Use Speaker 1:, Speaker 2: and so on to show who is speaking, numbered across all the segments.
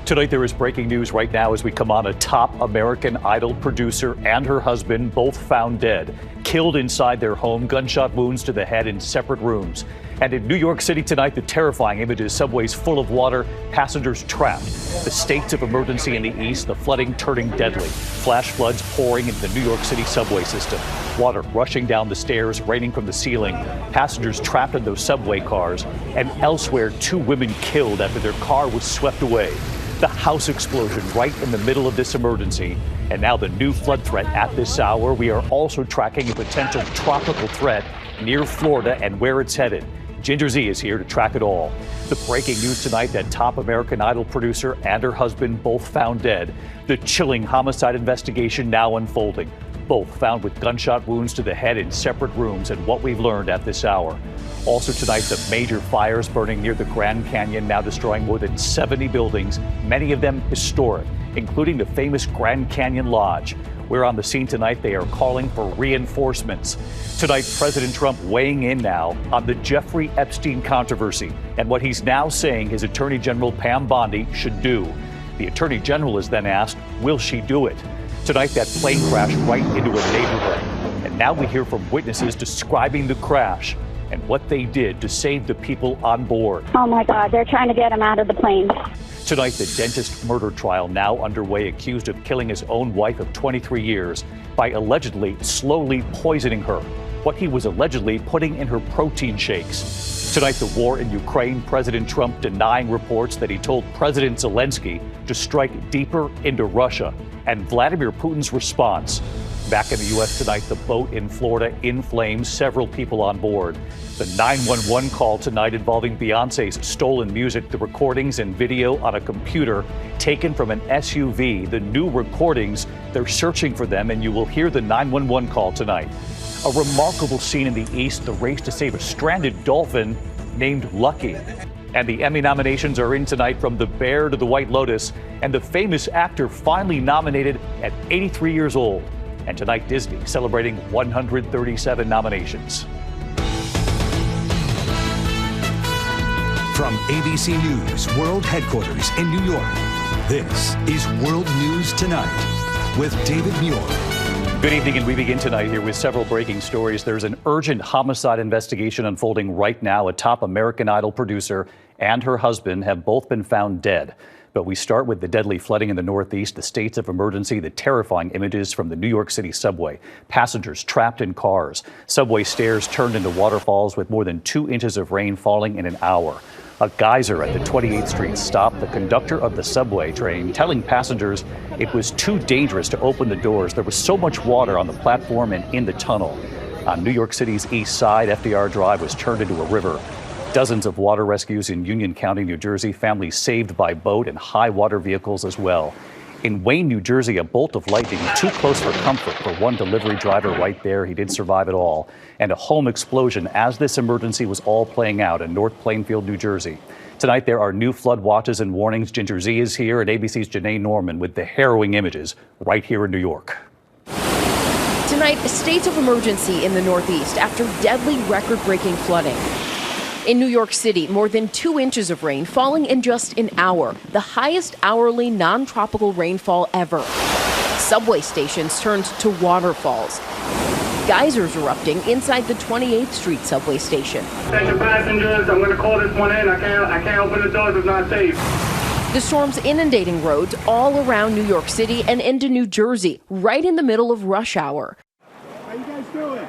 Speaker 1: Tonight, there is breaking news right now as we come on. A top American Idol producer and her husband both found dead, killed inside their home, gunshot wounds to the head in separate rooms. And in New York City tonight, the terrifying images, subways full of water, passengers trapped. The states of emergency in the east, the flooding turning deadly. Flash floods pouring into the New York City subway system. Water rushing down the stairs, raining from the ceiling. Passengers trapped in those subway cars. And elsewhere, 2 women killed after their car was swept away. The house explosion right in the middle of this emergency. And now the new flood threat at this hour. We are also tracking a potential tropical threat near Florida and where it's headed. Ginger Zee is here to track it all. The breaking news tonight that top American Idol producer and her husband both found dead. The chilling homicide investigation now unfolding. Both found with gunshot wounds to the head in separate rooms, and what we've learned at this hour. Also tonight, the major fires burning near the Grand Canyon, now destroying more than 70 buildings, many of them historic, including the famous Grand Canyon Lodge. We're on the scene tonight. They are calling for reinforcements. Tonight, President Trump weighing in now on the Jeffrey Epstein controversy and what he's now saying his Attorney General Pam Bondi should do. The Attorney General is then asked, will she do it? Tonight, that plane crashed right into a neighborhood. And now we hear from witnesses describing the crash and what they did to save the people on board.
Speaker 2: Oh my God, they're trying to get him out of the plane.
Speaker 1: Tonight, the dentist murder trial now underway, accused of killing his own wife of 23 years by allegedly slowly poisoning her. What he was allegedly putting in her protein shakes. Tonight, the war in Ukraine, President Trump denying reports that he told President Zelensky to strike deeper into Russia, and Vladimir Putin's response. Back in the U.S. tonight, the boat in Florida in flames, several people on board. The 911 call tonight involving Beyoncé's stolen music, the recordings and video on a computer taken from an SUV. The new recordings, they're searching for them, and you will hear the 911 call tonight. A remarkable scene in the east, the race to save a stranded dolphin named Lucky. And the Emmy nominations are in tonight, from The Bear to The White Lotus, and the famous actor finally nominated at 83 years old. And tonight, Disney celebrating 137 nominations.
Speaker 3: From ABC News World Headquarters in New York, this is World News Tonight with David Muir.
Speaker 1: Good evening, and we begin tonight here with several breaking stories. There's an urgent homicide investigation unfolding right now. A top American Idol producer and her husband have both been found dead. But we start with the deadly flooding in the Northeast, the states of emergency, the terrifying images from the New York City subway. Passengers trapped in cars. Subway stairs turned into waterfalls with more than 2 inches of rain falling in an hour. A geyser at the 28th Street stopped the conductor of the subway train, telling passengers it was too dangerous to open the doors. There was so much water on the platform and in the tunnel. On New York City's east side, FDR Drive was turned into a river. Dozens of water rescues in Union County, New Jersey, families saved by boat and high water vehicles as well. In Wayne, New Jersey, a bolt of lightning too close for comfort for one delivery driver right there. He did survive it all. And a home explosion as this emergency was all playing out in North Plainfield, New Jersey. Tonight, there are new flood watches and warnings. Ginger Zee is here, and ABC's Janai Norman with the harrowing images right here in New York.
Speaker 4: Tonight, a state of emergency in the Northeast after deadly record-breaking flooding. In New York City, more than 2 inches of rain falling in just an hour, the highest hourly non-tropical rainfall ever. Subway stations turned to waterfalls. Geysers erupting inside the 28th Street subway station.
Speaker 5: Attention passengers, I'm going to call this one in. I can't open the doors, it's not safe.
Speaker 4: The storm's inundating roads all around New York City and into New Jersey, right in the middle of rush hour.
Speaker 5: How you guys doing?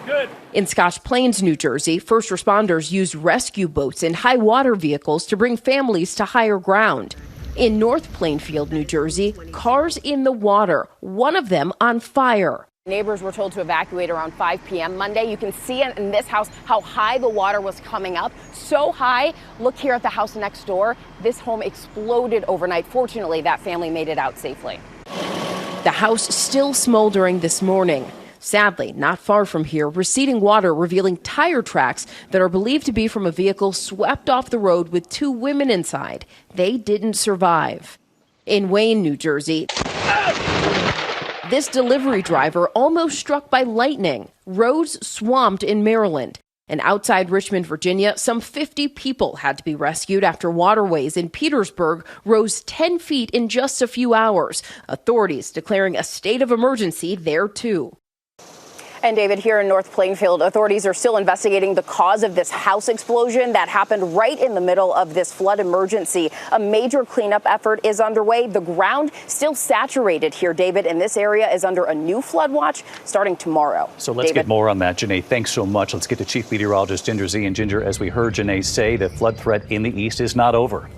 Speaker 5: Good.
Speaker 4: In Scotch Plains, New Jersey, first responders used rescue boats and high water vehicles to bring families to higher ground. In North Plainfield, New Jersey, cars in the water, one of them on fire.
Speaker 6: Neighbors were told to evacuate around 5 p.m. Monday. You can see in this house how high the water was coming up. So high. Look here at the house next door. This home exploded overnight. Fortunately, that family made it out safely.
Speaker 4: The house still smoldering this morning. Sadly, not far from here, receding water revealing tire tracks that are believed to be from a vehicle swept off the road with 2 women inside. They didn't survive. In Wayne, New Jersey, this delivery driver almost struck by lightning. Roads swamped in Maryland. And outside Richmond, Virginia, some 50 people had to be rescued after waterways in Petersburg rose 10 feet in just a few hours. Authorities declaring a state of emergency there, too.
Speaker 6: And David, here in North Plainfield, authorities are still investigating the cause of this house explosion that happened right in the middle of this flood emergency. A major cleanup effort is underway. The ground still saturated here, David, and this area is under a new flood watch starting tomorrow.
Speaker 1: So let's get more on that, Janai. Thanks so much. Let's get to Chief Meteorologist Ginger Zee. And Ginger, as we heard Janai say, the flood threat in the east is not over.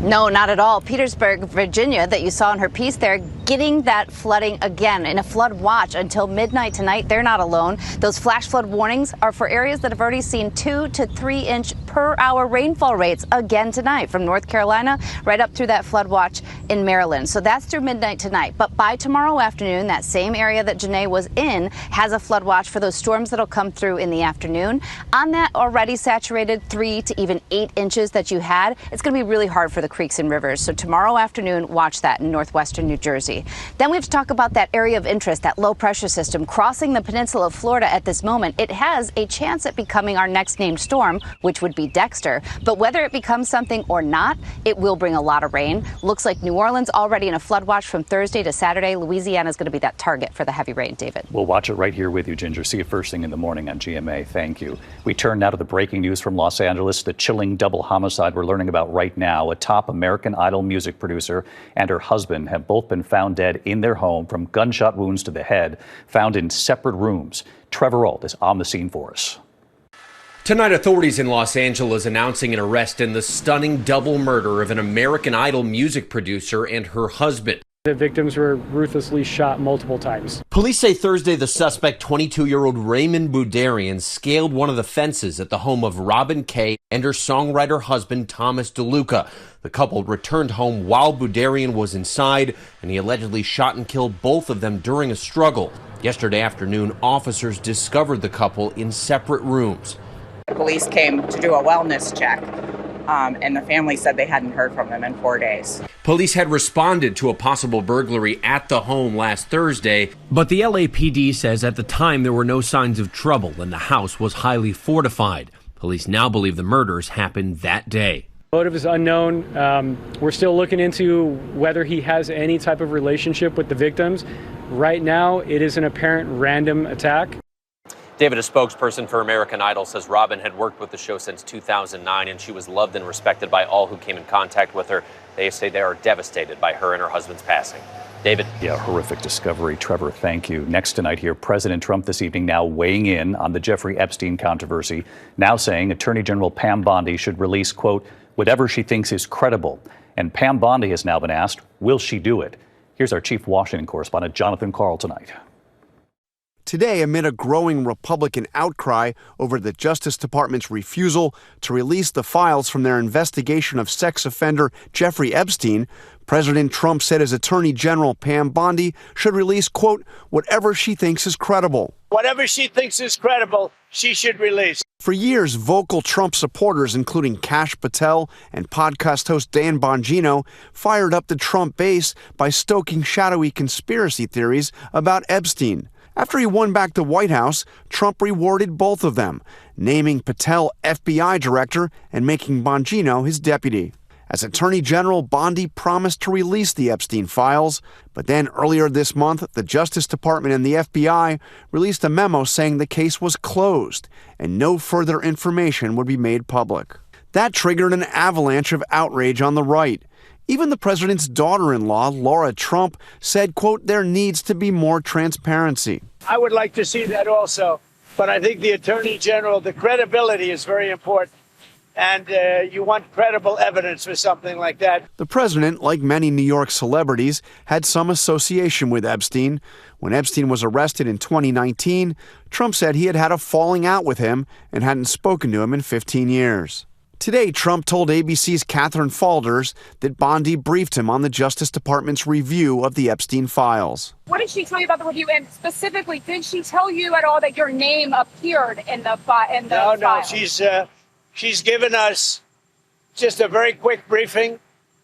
Speaker 7: No, not at all. Petersburg, Virginia, that you saw in her piece there, getting that flooding again in a flood watch until midnight tonight. They're not alone. Those flash flood warnings are for areas that have already seen 2 to 3 inch per hour rainfall rates again tonight, from North Carolina right up through that flood watch in Maryland. So that's through midnight tonight. But by tomorrow afternoon, that same area that Janai was in has a flood watch for those storms that'll come through in the afternoon. On that already saturated 3 to even 8 inches that you had, it's going to be really hard for the creeks and rivers. So tomorrow afternoon, watch that in northwestern New Jersey. Then we have to talk about that area of interest, that low pressure system crossing the peninsula of Florida at this moment. It has a chance at becoming our next named storm, which would be Dexter. But whether it becomes something or not, it will bring a lot of rain. Looks like New Orleans already in a flood watch from Thursday to Saturday. Louisiana is going to be that target for the heavy rain, David.
Speaker 1: We'll watch it right here with you, Ginger. See you first thing in the morning on GMA. Thank you. We turn now to the breaking news from Los Angeles, the chilling double homicide we're learning about right now. A top American Idol music producer and her husband have both been found dead in their home from gunshot wounds to the head, found in separate rooms. Trevor Ault is on the scene for us.
Speaker 8: Tonight, authorities in Los Angeles announcing an arrest in the stunning double murder of an American Idol music producer and her husband.
Speaker 9: The victims were ruthlessly shot multiple times.
Speaker 8: Police say Thursday the suspect, 22-year-old Raymond Bouderian, scaled one of the fences at the home of Robin Kay and her songwriter husband, Thomas DeLuca. The couple returned home while Bouderian was inside, and he allegedly shot and killed both of them during a struggle. Yesterday afternoon, officers discovered the couple in separate rooms.
Speaker 10: The police came to do a wellness check, and the family said they hadn't heard from them in 4 days.
Speaker 8: Police had responded to a possible burglary at the home last Thursday, but the LAPD says at the time there were no signs of trouble and the house was highly fortified. Police now believe the murders happened that day.
Speaker 9: Motive is unknown. We're still looking into whether he has any type of relationship with the victims. Right now, it is an apparent random attack.
Speaker 11: David, a spokesperson for American Idol, says Robin had worked with the show since 2009, and she was loved and respected by all who came in contact with her. They say they are devastated by her and her husband's passing. David?
Speaker 1: Yeah, horrific discovery. Trevor, thank you. Next tonight here, President Trump this evening now weighing in on the Jeffrey Epstein controversy, now saying Attorney General Pam Bondi should release, quote, whatever she thinks is credible. And Pam Bondi has now been asked, will she do it? Here's our chief Washington correspondent, Jonathan Karl, tonight.
Speaker 12: Today, amid a growing Republican outcry over the Justice Department's refusal to release the files from their investigation of sex offender Jeffrey Epstein, President Trump said his Attorney General Pam Bondi should release, quote, whatever she thinks is credible.
Speaker 13: Whatever she thinks is credible, she should release.
Speaker 12: For years, vocal Trump supporters, including Kash Patel and podcast host Dan Bongino, fired up the Trump base by stoking shadowy conspiracy theories about Epstein. After he won back the White House, Trump rewarded both of them, naming Patel FBI director and making Bongino his deputy. As Attorney General, Bondi promised to release the Epstein files, but then earlier this month, the Justice Department and the FBI released a memo saying the case was closed and no further information would be made public. That triggered an avalanche of outrage on the right. Even the president's daughter-in-law, Laura Trump, said, quote, there needs to be more transparency.
Speaker 13: I would like to see that also, but I think the Attorney General, the credibility is very important, and you want credible evidence for something like that.
Speaker 12: The president, like many New York celebrities, had some association with Epstein. When Epstein was arrested in 2019, Trump said he had had a falling out with him and hadn't spoken to him in 15 years. Today, Trump told ABC's Catherine Falders that Bondi briefed him on the Justice Department's review of the Epstein files.
Speaker 14: What did she tell you about the review? And specifically, did she tell you at all that your name appeared in the file?
Speaker 13: No, she's given us just a very quick briefing.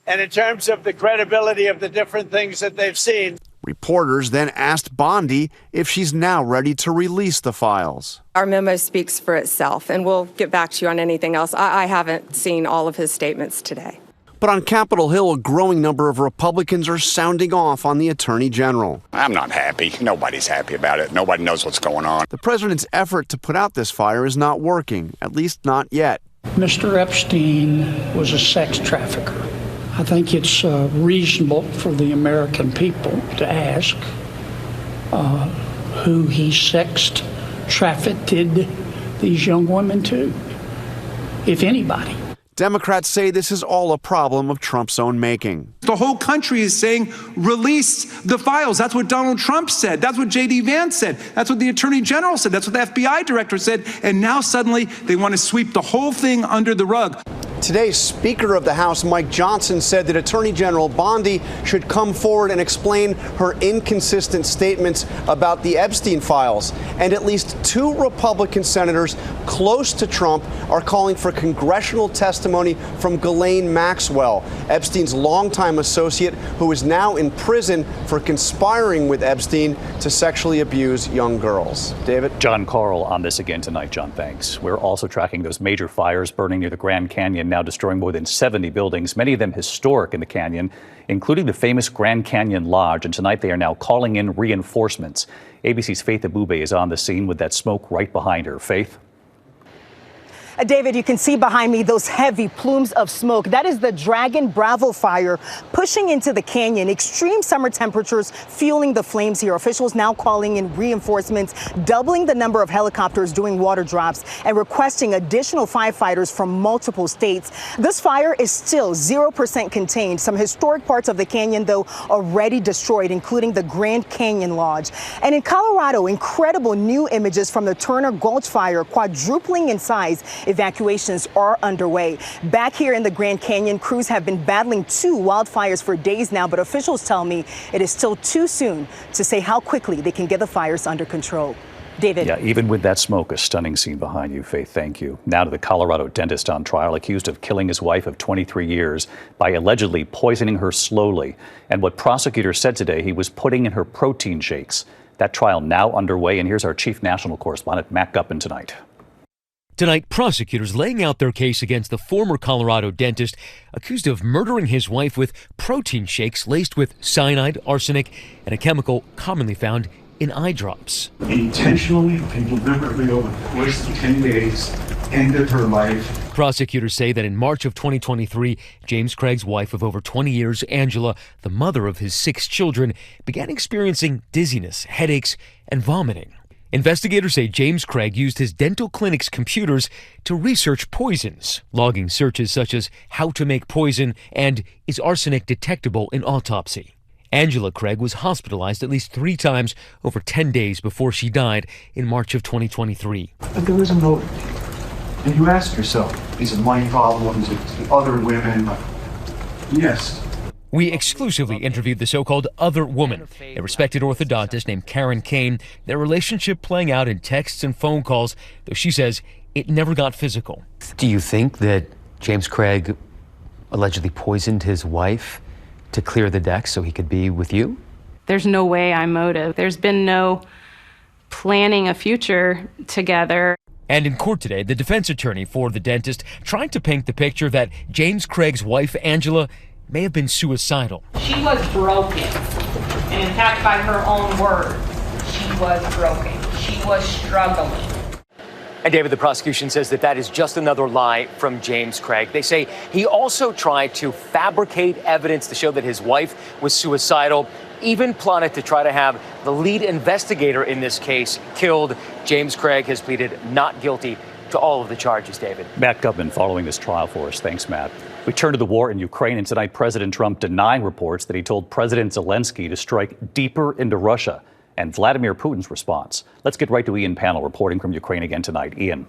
Speaker 13: And in terms of the credibility of the different things that they've seen.
Speaker 12: Reporters then asked Bondi if she's now ready to release the files.
Speaker 15: Our memo speaks for itself, and we'll get back to you on anything else. I haven't seen all of his statements today.
Speaker 12: But on Capitol Hill, a growing number of Republicans are sounding off on the Attorney General.
Speaker 16: I'm not happy. Nobody's happy about it. Nobody knows what's going on.
Speaker 12: The president's effort to put out this fire is not working, at least not yet.
Speaker 17: Mr. Epstein was a sex trafficker. I think it's reasonable for the American people to ask who he sexed, trafficked these young women to, if anybody.
Speaker 12: Democrats say this is all a problem of Trump's own making.
Speaker 18: The whole country is saying, release the files. That's what Donald Trump said. That's what J.D. Vance said. That's what the Attorney General said. That's what the FBI director said. And now suddenly they want to sweep the whole thing under the rug.
Speaker 12: Today's Speaker of the House, Mike Johnson, said that Attorney General Bondi should come forward and explain her inconsistent statements about the Epstein files. And at least 2 Republican senators close to Trump are calling for congressional testimony from Ghislaine Maxwell, Epstein's longtime associate, who is now in prison for conspiring with Epstein to sexually abuse young girls. David?
Speaker 1: John Carl on this again tonight. John, thanks. We're also tracking those major fires burning near the Grand Canyon, now destroying more than 70 buildings, many of them historic in the canyon, including the famous Grand Canyon Lodge. And tonight they are now calling in reinforcements. ABC's Faith Abube is on the scene with that smoke right behind her. Faith?
Speaker 19: David, you can see behind me those heavy plumes of smoke. That is the Dragon Bravo fire pushing into the canyon. Extreme summer temperatures fueling the flames here. Officials now calling in reinforcements, doubling the number of helicopters doing water drops and requesting additional firefighters from multiple states. This fire is still 0% contained. Some historic parts of the canyon, though, already destroyed, including the Grand Canyon Lodge. And in Colorado, incredible new images from the Turner Gulch fire, quadrupling in size. Evacuations are underway. Back here in the Grand Canyon, crews have been battling 2 wildfires for days now, but officials tell me it is still too soon to say how quickly they can get the fires under control. David.
Speaker 1: Yeah, even with that smoke, a stunning scene behind you, Faith. Thank you. Now to the Colorado dentist on trial, accused of killing his wife of 23 years by allegedly poisoning her slowly. And what prosecutors said today, he was putting in her protein shakes. That trial now underway, and here's our chief national correspondent, Matt Gutman, tonight.
Speaker 20: Tonight, prosecutors laying out their case against the former Colorado dentist accused of murdering his wife with protein shakes laced with cyanide, arsenic, and a chemical commonly found in eye drops.
Speaker 21: Intentionally and deliberately over the course of 10 days ended her life.
Speaker 20: Prosecutors say that in March of 2023, James Craig's wife of over 20 years, Angela, the mother of his 6 children, began experiencing dizziness, headaches, and vomiting. Investigators say James Craig used his dental clinic's computers to research poisons, logging searches such as how to make poison and is arsenic detectable in autopsy. Angela Craig was hospitalized at least 3 times over 10 days before she died in March of 2023.
Speaker 21: But there was a motive. And you ask yourself, is it my problem? Is it the other women? Yes.
Speaker 20: We exclusively interviewed the so-called other woman, a respected orthodontist named Karen Kane, their relationship playing out in texts and phone calls, though she says it never got physical.
Speaker 22: Do you think that James Craig allegedly poisoned his wife to clear the deck so he could be with you?
Speaker 23: There's no way I'm motive. There's been no planning a future together.
Speaker 20: And in court today, the defense attorney for the dentist tried to paint the picture that James Craig's wife, Angela, may have been suicidal.
Speaker 24: She was broken, and in fact, by her own words, she was broken. She was struggling.
Speaker 25: And David, the prosecution says that is just another lie from James Craig. They say he also tried to fabricate evidence to show that his wife was suicidal, even plotted to try to have the lead investigator in this case killed. James Craig has pleaded not guilty to all of the charges, David.
Speaker 1: Matt Gutman following this trial for us. Thanks, Matt. We turn to the war in Ukraine, and tonight President Trump denying reports that he told President Zelensky to strike deeper into Russia, and Vladimir Putin's response. Let's get right to Ian Panel reporting from Ukraine again tonight. Ian.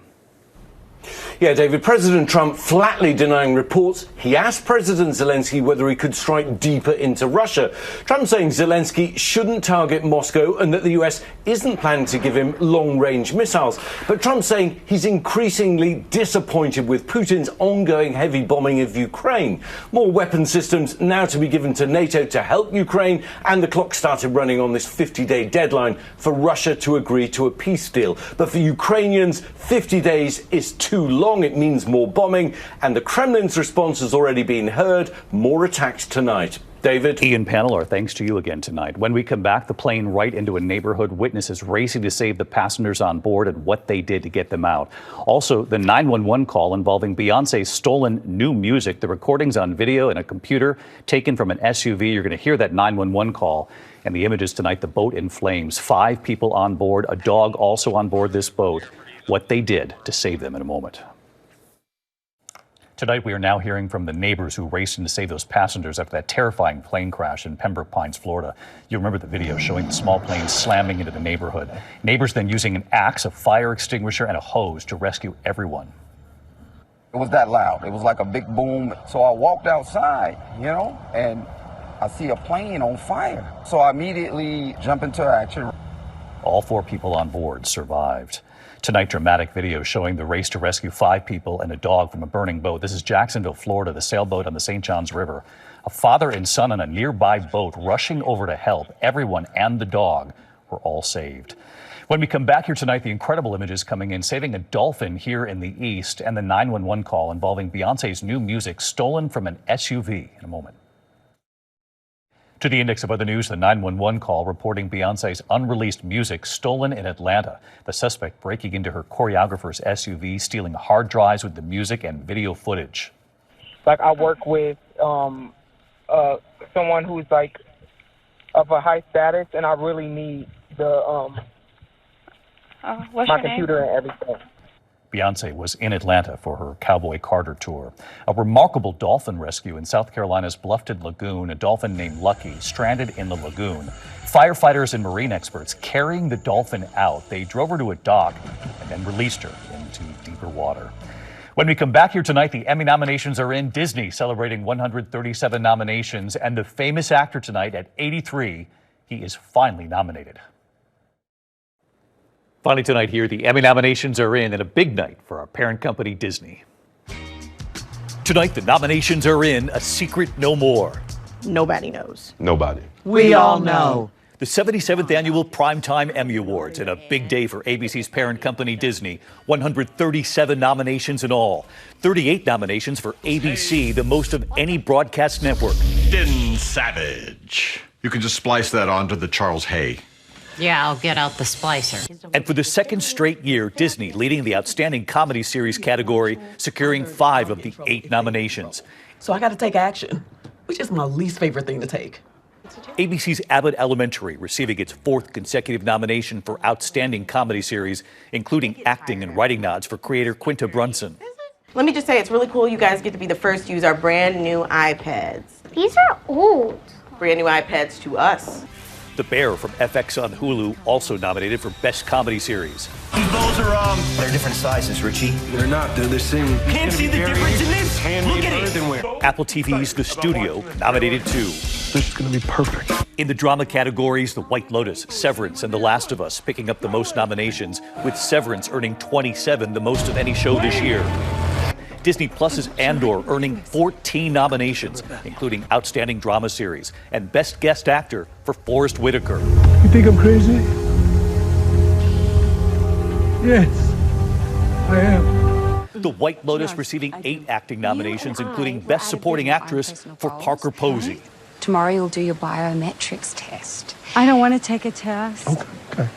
Speaker 2: Yeah, David, President Trump flatly denying reports. He asked President Zelensky whether he could strike deeper into Russia. Trump saying Zelensky shouldn't target Moscow and that the US isn't planning to give him long-range missiles. But Trump saying he's increasingly disappointed with Putin's ongoing heavy bombing of Ukraine. More weapon systems now to be given to NATO to help Ukraine, and the clock started running on this 50-day deadline for Russia to agree to a peace deal. But for Ukrainians, 50 days is too long. It means more bombing, and the Kremlin's response has already been heard. More attacks tonight. David?
Speaker 1: Ian, panel, our thanks to you again tonight. When we come back, the plane right into a neighborhood, witnesses racing to save the passengers on board and what they did to get them out. Also, the 911 call involving Beyoncé's stolen new music. The recordings on video and a computer taken from an SUV. You're going to hear that 911 call. And the images tonight, the boat in flames. 5 people on board, a dog also on board this boat. What they did to save them in a moment. Tonight, we are now hearing from the neighbors who raced in to save those passengers after that terrifying plane crash in Pembroke Pines, Florida. You remember the video showing the small plane slamming into the neighborhood. Neighbors then using an axe, a fire extinguisher, and a hose to rescue everyone.
Speaker 3: It was that loud. It was like a big boom. So I walked outside, and I see a plane on fire. So I immediately jump into action.
Speaker 1: All 4 people on board survived. Tonight, dramatic video showing the race to rescue 5 people and a dog from a burning boat. This is Jacksonville, Florida, the sailboat on the St. Johns River. A father and son on a nearby boat rushing over to help. Everyone and the dog were all saved. When we come back here tonight, the incredible images coming in, saving a dolphin here in the east, and the 911 call involving Beyoncé's new music stolen from an SUV in a moment. To the index of other news, the 911 call reporting Beyoncé's unreleased music stolen in Atlanta. The suspect breaking into her choreographer's SUV, stealing hard drives with the music and video footage.
Speaker 4: Like, I work with someone who's like of a high status, and I really need the my computer and everything.
Speaker 1: Beyoncé was in Atlanta for her Cowboy Carter tour. A remarkable dolphin rescue in South Carolina's Bluffton Lagoon. A dolphin named Lucky stranded in the lagoon. Firefighters and marine experts carrying the dolphin out. They drove her to a dock and then released her into deeper water. When we come back here tonight, the Emmy nominations are in. Disney celebrating 137 nominations, and the famous actor tonight at 83, he is finally nominated. Finally tonight here, the Emmy nominations are in, and a big night for our parent company, Disney. Tonight, the nominations are in. A secret no more.
Speaker 5: Nobody knows.
Speaker 6: Nobody.
Speaker 5: We all know.
Speaker 1: The 77th annual Primetime Emmy Awards, and a big day for ABC's parent company, Disney. 137 nominations in all. 38 nominations for ABC, the most of any broadcast network.
Speaker 6: Din Savage. You can just splice that onto the Charles Hay.
Speaker 26: Yeah, I'll get out the splicer.
Speaker 1: And for the second straight year, Disney leading the Outstanding Comedy Series category, securing 5 of the 8 nominations.
Speaker 5: So I got to take action, which is my least favorite thing to take.
Speaker 1: ABC's Abbott Elementary receiving its 4th consecutive nomination for Outstanding Comedy Series, including acting and writing nods for creator Quinta Brunson.
Speaker 27: Let me just say, it's really cool you guys get to be the first to use our brand new iPads.
Speaker 28: These are old.
Speaker 27: Brand new iPads to us.
Speaker 1: The Bear from FX on Hulu also nominated for Best Comedy Series.
Speaker 29: These bowls are, they're different sizes, Richie.
Speaker 6: They're not, they're the same.
Speaker 29: Can't see the difference in this? Look at it.
Speaker 1: Apple TV's The Studio nominated too.
Speaker 6: This is going to be perfect.
Speaker 1: In the drama categories, The White Lotus, Severance, and The Last of Us picking up the most nominations, with Severance earning 27, the most of any show this year. Disney Plus's Andor earning 14 nominations, including Outstanding Drama Series and Best Guest Actor for Forrest Whitaker.
Speaker 30: You think I'm crazy? Yes, I am.
Speaker 1: The White Lotus receiving 8 acting nominations, including Best Supporting Actress for Parker Posey.
Speaker 31: Tomorrow you'll do your biometrics test.
Speaker 32: I don't want to take a test.
Speaker 30: Okay.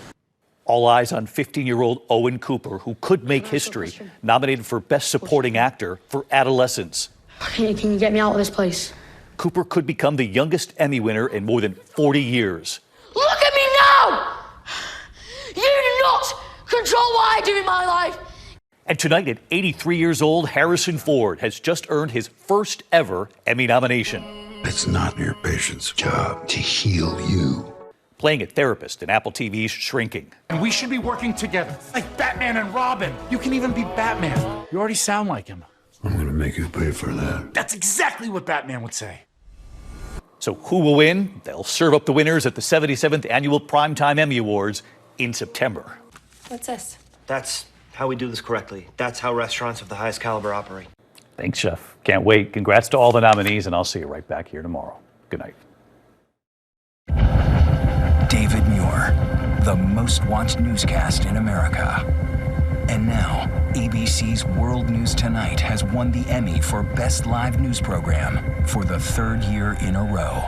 Speaker 1: All eyes on 15-year-old Owen Cooper, who could make history, nominated for Best Supporting Actor for Adolescence.
Speaker 32: Can you get me out of this place?
Speaker 1: Cooper could become the youngest Emmy winner in more than 40 years.
Speaker 32: Look at me now! You do not control what I do in my life.
Speaker 1: And tonight, at 83 years old, Harrison Ford has just earned his first ever Emmy nomination.
Speaker 33: It's not your patient's job to heal you.
Speaker 1: Playing a therapist in Apple TV's Shrinking.
Speaker 34: And we should be working together, like Batman and Robin. You can even be Batman.
Speaker 7: You already sound like him.
Speaker 33: I'm gonna make you pay for that.
Speaker 7: That's exactly what Batman would say.
Speaker 1: So who will win? They'll serve up the winners at the 77th Annual Primetime Emmy Awards in September.
Speaker 32: What's this?
Speaker 29: That's how we do this correctly. That's how restaurants of the highest caliber operate.
Speaker 1: Thanks, Chef. Can't wait. Congrats to all the nominees, and I'll see you right back here tomorrow. Good night.
Speaker 8: David Muir, the most watched newscast in America. And now, ABC's World News Tonight has won the Emmy for Best Live News Program for the third year in a row.